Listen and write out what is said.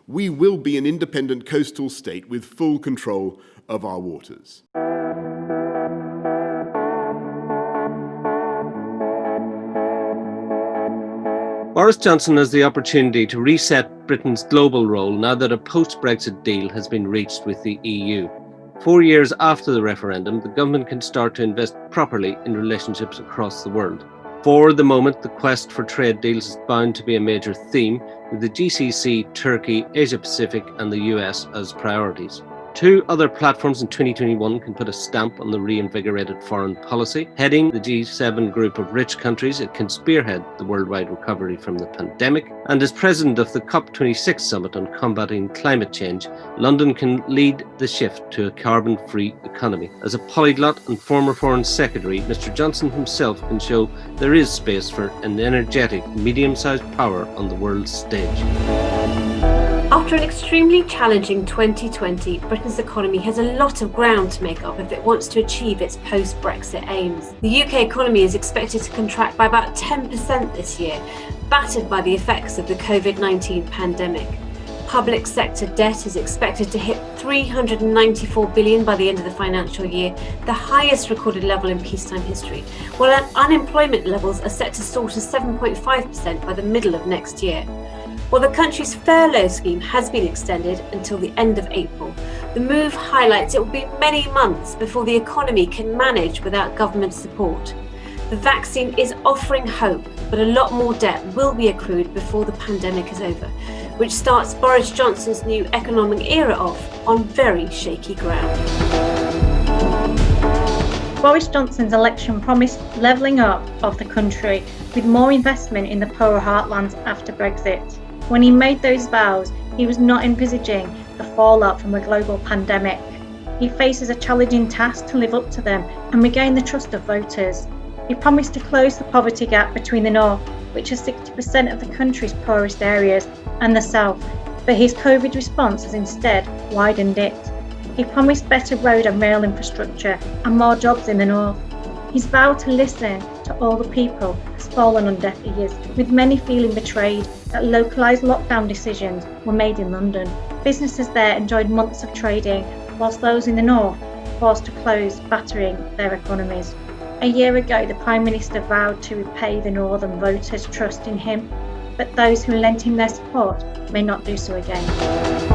we will be an independent coastal state with full control of our waters. Boris Johnson has the opportunity to reset Britain's global role now that a post-Brexit deal has been reached with the EU. 4 years after the referendum, the government can start to invest properly in relationships across the world. For the moment, the quest for trade deals is bound to be a major theme, with the GCC, Turkey, Asia-Pacific and the US as priorities. 2 other platforms in 2021 can put a stamp on the reinvigorated foreign policy. Heading the G7 group of rich countries, it can spearhead the worldwide recovery from the pandemic. And as president of the COP26 summit on combating climate change, London can lead the shift to a carbon-free economy. As a polyglot and former Foreign Secretary, Mr. Johnson himself can show there is space for an energetic, medium-sized power on the world stage. After an extremely challenging 2020, Britain's economy has a lot of ground to make up if it wants to achieve its post-Brexit aims. The UK economy is expected to contract by about 10% this year, battered by the effects of the COVID-19 pandemic. Public sector debt is expected to hit $394 billion by the end of the financial year, the highest recorded level in peacetime history, while unemployment levels are set to soar to 7.5% by the middle of next year. While the country's furlough scheme has been extended until the end of April, the move highlights it will be many months before the economy can manage without government support. The vaccine is offering hope, but a lot more debt will be accrued before the pandemic is over, which starts Boris Johnson's new economic era off on very shaky ground. Boris Johnson's election promised levelling up of the country with more investment in the poorer heartlands after Brexit. When he made those vows, he was not envisaging the fallout from a global pandemic. He faces a challenging task to live up to them and regain the trust of voters. He promised to close the poverty gap between the North, which is 60% of the country's poorest areas, and the South, but his COVID response has instead widened it. He promised better road and rail infrastructure and more jobs in the North. His vow to listen to all the people has fallen on deaf ears, with many feeling betrayed that localised lockdown decisions were made in London. Businesses there enjoyed months of trading, whilst those in the North forced to close, battering their economies. A year ago, the Prime Minister vowed to repay the Northern voters' trust in him, but those who lent him their support may not do so again.